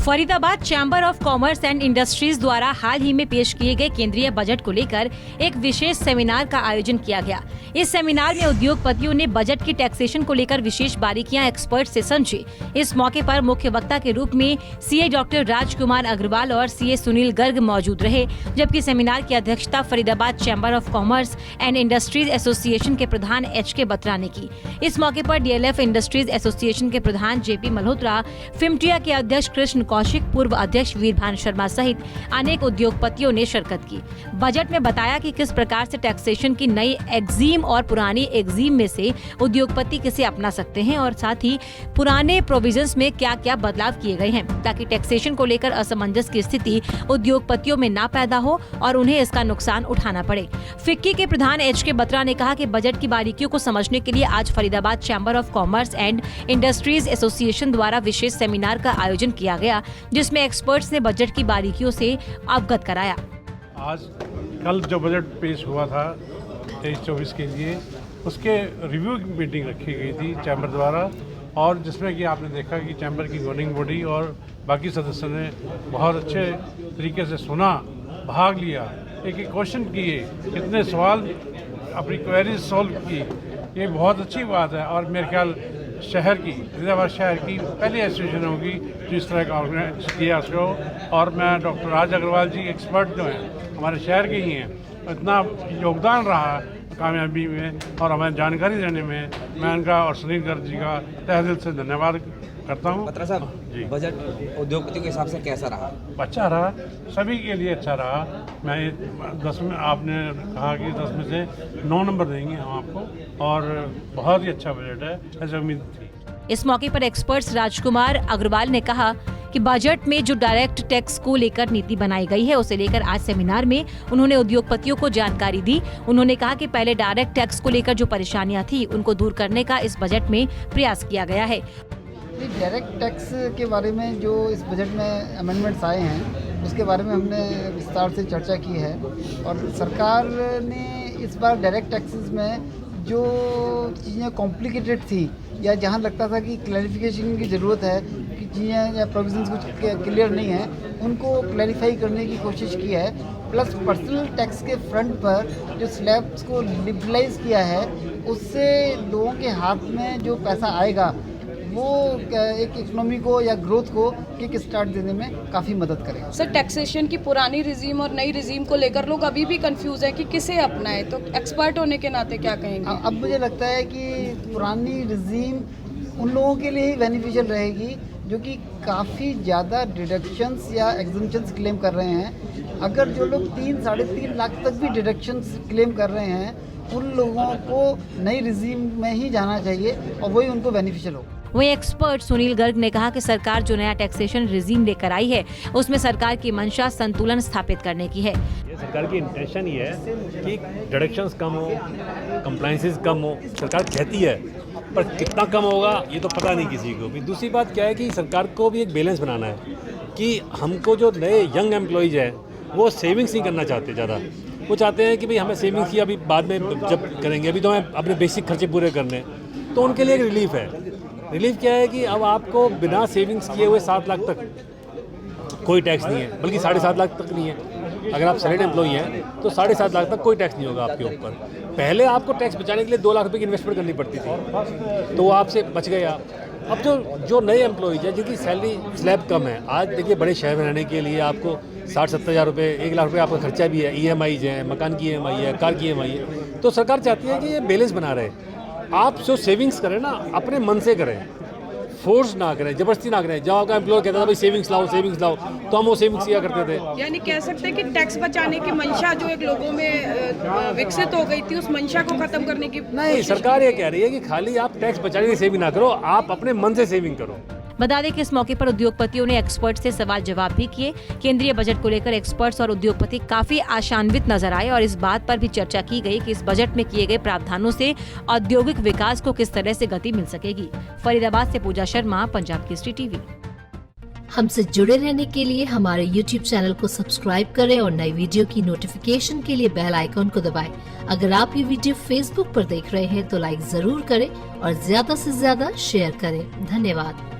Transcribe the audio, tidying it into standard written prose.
Faridabad chamber of commerce and industries द्वारा हाल ही में पेश किए गए केंद्रीय बजट को लेकर एक विशेष सेमिनार का आयोजन किया गया। इस सेमिनार में उद्योगपतियों ने बजट की टैक्सेशन को लेकर विशेष बारीकियां एक्सपर्ट से समझी। इस मौके पर मुख्य वक्ता के रूप में सीए डॉक्टर राजकुमार अग्रवाल और सीए सुनील गर्ग मौजूद रहे, जबकि सेमिनार की अध्यक्षता Faridabad chamber of commerce and industries association के प्रधान HK बत्रा ने की। इस मौके पर DLF इंडस्ट्रीज एसोसिएशन के प्रधान JP मल्होत्रा, फिमटिया के अध्यक्ष कृष्ण कौशिक, पूर्व अध्यक्ष वीरभान शर्मा सहित अनेक उद्योगपतियों ने शिरकत की। बजट में बताया कि किस प्रकार से टैक्सेशन की नई एक्जीम और पुरानी एक्जीम में से उद्योगपति किसे अपना सकते हैं और साथ ही पुराने प्रोविजंस में क्या क्या बदलाव किए गए हैं, ताकि टैक्सेशन को लेकर असमंजस की स्थिति उद्योगपतियों में ना पैदा हो और उन्हें इसका नुकसान उठाना पड़े। फिक्की के प्रधान HK बत्रा ने कहा कि बजट की बारीकियों को समझने के लिए आज Faridabad chamber of commerce and industries association द्वारा विशेष सेमिनार का आयोजन किया गया, जिसमें एक्सपर्ट्स ने बजट की बारीकियों से अवगत कराया। आज कल जो बजट पेश हुआ था 23-24 के लिए, उसके रिव्यू की मीटिंग रखी गई थी चैम्बर द्वारा, और जिसमें कि आपने देखा कि चैम्बर की गवर्निंग बॉडी और बाकी सदस्यों ने बहुत अच्छे तरीके से सुना, भाग लिया, एक एक क्वेश्चन किए, कितने सवाल, अपनी क्वेरीज सॉल्व की। ये बहुत अच्छी बात है और मेरे ख्याल शहर की, फरीदाबाद शहर की पहली एसोसिएशन होगी जो इस तरह का ऑर्गेनाइज किया उसको। और मैं डॉक्टर राज अग्रवाल जी, एक्सपर्ट जो हैं हमारे शहर के ही हैं, इतना योगदान रहा कामयाबी में और हमें जानकारी देने में, मैं उनका और सुनील गर्ग जी का तहे दिल से धन्यवाद करता हूँ। बत्रा साहब जी, बजट उद्योगपति के हिसाब से कैसा रहा? अच्छा रहा, सभी के लिए अच्छा रहा। मैं 10 में, आपने कहा कि 10 में से 9 नंबर देंगे हम आपको, और बहुत ही अच्छा बजट है, ऐसी उम्मीद थी। इस मौके पर एक्सपर्ट्स राजकुमार अग्रवाल ने कहा कि बजट में जो डायरेक्ट टैक्स को लेकर नीति बनाई गई है, उसे लेकर आज सेमिनार में उन्होंने उद्योगपतियों को जानकारी दी। उन्होंने कहा कि पहले डायरेक्ट टैक्स को लेकर जो परेशानियां थी, उनको दूर करने का इस बजट में प्रयास किया गया है। डायरेक्ट टैक्स के बारे में जो इस बजट में अमेंडमेंट्स आए हैं, उसके बारे में हमने विस्तार से चर्चा की है, और सरकार ने इस बार डायरेक्ट टैक्सेस में जो चीज़ें कॉम्प्लिकेटेड थी या जहाँ लगता था कि क्लैरिफिकेशन की ज़रूरत है, कि चीज़ें या प्रोविजंस कुछ क्लियर नहीं है, उनको क्लैरिफाई करने की कोशिश की है। प्लस पर्सनल टैक्स के फ्रंट पर जो स्लैब्स को लिबरलाइज किया है, उससे लोगों के हाथ में जो पैसा आएगा वो एक इकोनॉमी को या ग्रोथ को किक स्टार्ट देने में काफ़ी मदद करेगा। सर, टैक्सेशन की पुरानी रिजीम और नई रिजीम को लेकर लोग अभी भी कंफ्यूज है कि किसे अपनाए, तो एक्सपर्ट होने के नाते क्या कहेंगे? अब मुझे लगता है कि पुरानी रिजीम उन लोगों के लिए ही बेनिफिशियल रहेगी जो कि काफ़ी ज़्यादा डिडक्शंस या एग्जम्पशंस क्लेम कर रहे हैं। अगर जो लोग 3-3.5 लाख तक भी डिडक्शंस क्लेम कर रहे हैं, उन लोगों को नई रिजीम में ही जाना चाहिए और वही उनको बेनिफिशियल होगा। वहीं एक्सपर्ट सुनील गर्ग ने कहा कि सरकार जो नया टैक्सेशन रिजीम लेकर आई है, उसमें सरकार की मंशा संतुलन स्थापित करने की है। ये सरकार की इंटेंशन ये है कि डिडक्शंस कम हो, कंप्लायंसेस कम हो। सरकार कहती है, पर कितना कम होगा ये तो पता नहीं किसी को भी। दूसरी बात क्या है कि सरकार को भी एक बैलेंस बनाना है कि हमको जो नए यंग एम्प्लॉयज़ है वो सेविंग्स नहीं करना चाहते ज़्यादा। वो चाहते हैं कि भाई हमें सेविंग्स की अभी बाद में जब करेंगे, अभी तो हमें अपने बेसिक खर्चे पूरे करने, तो उनके लिए एक रिलीफ है। रिलीफ क्या है कि अब आपको बिना सेविंग्स किए हुए 7 लाख तक कोई टैक्स नहीं है, बल्कि 7.5 लाख तक नहीं है। अगर आप सैलरीड एम्प्लॉई हैं तो 7.5 लाख तक कोई टैक्स नहीं होगा आपके ऊपर। पहले आपको टैक्स बचाने के लिए 2 लाख रुपए की इन्वेस्टमेंट करनी पड़ती थी, तो वो आपसे बच गया। अब जो नए एम्प्लॉईज हैं जिनकी सैलरी स्लैब कम है, आज देखिए बड़े शहर में रहने के लिए आपको 60-70 हज़ार रुपये, 1 लाख रुपये आपका खर्चा भी है, EMIs हैं, मकान की EMI है, कार की EMI है। तो सरकार चाहती है कि ये बैलेंस बना रहे। आप जो सेविंग्स करें ना, अपने मन से करें, फोर्स ना करें, जबरदस्ती ना करें। जब आपका एम्प्लॉयर कहता था भाई सेविंग्स लाओ, तो हम वो सेविंग्स किया करते थे। यानी कह सकते हैं कि टैक्स बचाने की मंशा जो एक लोगों में विकसित हो गई थी, उस मंशा को खत्म करने की नहीं, सरकार ये कह रही है कि खाली आप टैक्स बचाने की सेविंग ना करो, आप अपने मन से सेविंग करो। बता दें कि इस मौके पर उद्योगपतियों ने एक्सपर्ट से सवाल जवाब भी किए। केंद्रीय बजट को लेकर एक्सपर्ट्स और उद्योगपति काफी आशान्वित नजर आए और इस बात पर भी चर्चा की गई कि इस बजट में किए गए प्रावधानों से औद्योगिक विकास को किस तरह से गति मिल सकेगी। फरीदाबाद से पूजा शर्मा, पंजाब केसरी टीवी। हमसे जुड़े रहने के लिए हमारे YouTube चैनल को सब्सक्राइब करें और नई वीडियो की नोटिफिकेशन के लिए बेल आइकॉन को दबाएं। अगर आप ये वीडियो Facebook पर देख रहे हैं तो लाइक जरूर करें और ज्यादा से ज्यादा शेयर करें। धन्यवाद।